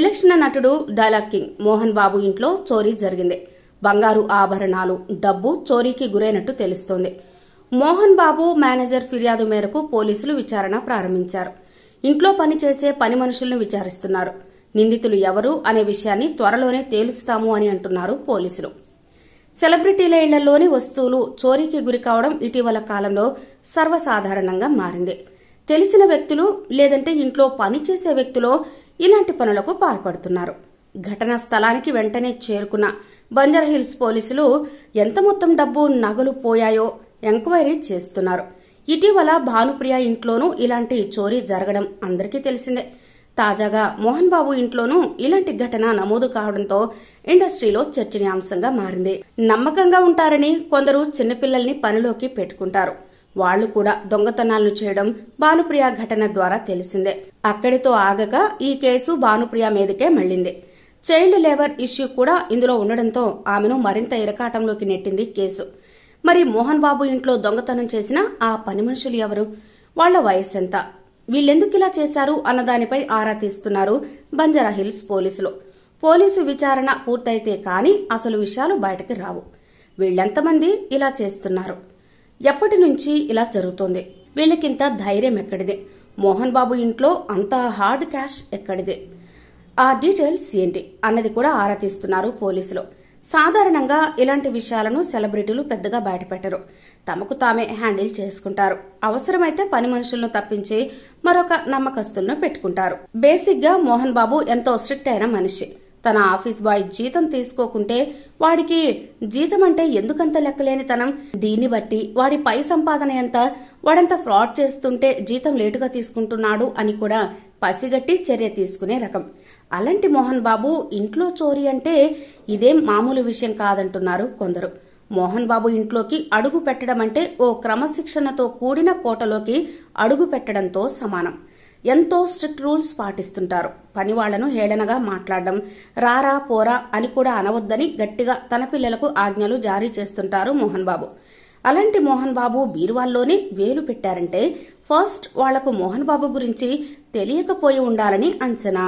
విలక్షణ నటుడు dialogue king Mohan Babu ఇంట్లో చోరీ జరిగింది. బంగారు ఆభరణాలు, డబ్బు చోరీకి గురైనట్టు తెలుస్తోంది. మోహన్ బాబు మేనేజర్ ఫిర్యాదు మేరకు పోలీసులు విచారణ ప్రారంభించారు. ఇంట్లో పనిచేసే పని మనుషులను విచారిస్తున్నారు. నిందితులు ఎవరు అనే విషయాన్ని త్వరలోనే తేలుస్తాము అని అంటున్నారు పోలీసులు. సెలబ్రిటీల ఇళ్లలోని వస్తువులు చోరీకి గురికావడం ఇటీవల కాలంలో సర్వసాధారణంగా మారింది. తెలిసిన వ్యక్తులు లేదంటే ఇంట్లో పనిచేసే వ్యక్తులు ఇలాంటి పనులకు పాల్పడుతున్నారు. ఘటనా స్థలానికి వెంటనే చేరుకున్న బంజారాహిల్స్ పోలీసులు ఎంత మొత్తం డబ్బు, నగలు పోయాయో ఎంక్వైరీ చేస్తున్నారు. ఇటీవల భానుప్రియ ఇంట్లోనూ ఇలాంటి చోరీ జరగడం అందరికీ తెలిసిందే. తాజాగా మోహన్ బాబు ఇంట్లోనూ ఇలాంటి ఘటన నమోదు కావడంతో ఇండస్ట్రీలో చర్చనీయాంశంగా మారింది. నమ్మకంగా ఉంటారని కొందరు చిన్నపిల్లల్ని పనిలోకి పెట్టుకుంటారు. వాళ్లు కూడా దొంగతనాలను చేయడం భానుప్రియ ఘటన ద్వారా తెలిసిందే. అక్కడితో ఆగక ఈ కేసు భానుప్రియ మీదకే మళ్లింది. చైల్డ్ లేబర్ ఇష్యూ కూడా ఇందులో ఉండడంతో ఆమెను మరింత ఇరకాటంలోకి నెట్టింది కేసు. మరి మోహన్ బాబు ఇంట్లో దొంగతనం చేసిన ఆ పని మనుషులు ఎవరు, వాళ్ల వయస్సెంత, వీళ్ళెందుకిలా చేశారు అన్నదానిపై ఆరా తీస్తున్నారు బంజారాహిల్స్ పోలీసులు. పోలీసు విచారణ పూర్తయితే కాని అసలు విషయాలు బయటకు రావు. వీళ్లెంతమంది ఇలా చేస్తున్నారు, ఎప్పటి నుంచి ఇలా జరుగుతోంది, వీళ్లకింత ధైర్యం ఎక్కడిదే, మోహన్ బాబు ఇంట్లో అంత హార్డ్ క్యాష్ ఎక్కడిదే, ఆ డీటెయిల్స్ ఏంటి అన్నది కూడా ఆరా తీస్తున్నారు పోలీసులు. సాధారణంగా ఇలాంటి విషయాలను సెలబ్రిటీలు పెద్దగా బయటపెట్టరు. తమకు తామే హ్యాండిల్ చేసుకుంటారు. అవసరమైతే పని మనుషులను తప్పించి మరొక నమ్మకస్తులను పెట్టుకుంటారు. బేసిక్ గా మోహన్ బాబు ఎంతో స్ట్రిక్ట్ అయిన మనిషి. తన ఆఫీస్ బాయ్ జీతం తీసుకోకుంటే వాడికి జీతం అంటే ఎందుకంత లెక్కలేనితనం, దీన్ని బట్టి వాడి పై సంపాదన ఎంత, వాడంత ఫ్రాడ్ చేస్తుంటే జీతం లేటుగా తీసుకుంటున్నాడు అని కూడా పసిగట్టి చర్య తీసుకునే రకం. అలాంటి మోహన్ బాబు ఇంట్లో చోరీ అంటే ఇదేం మామూలు విషయం కాదంటున్నారు కొందరు. మోహన్ బాబు ఇంట్లోకి అడుగు పెట్టడం అంటే ఓ క్రమశిక్షణతో కూడిన కోటలోకి అడుగు పెట్టడంతో సమానం. ఎంతో స్ట్రిక్ట్ రూల్స్ పాటిస్తుంటారు. పనివాళ్లను హేళనగా మాట్లాడడం, రారా పోరా అని కూడా అనవద్దని గట్టిగా తన పిల్లలకు ఆజ్ఞలు జారీ చేస్తుంటారు మోహన్ బాబు. అలాంటి మోహన్ బాబు బీరువాల్లోనే వేలు పెట్టారంటే ఫస్ట్ వాళ్లకు మోహన్ బాబు గురించి తెలియకపోయి ఉండాలని అంచనా.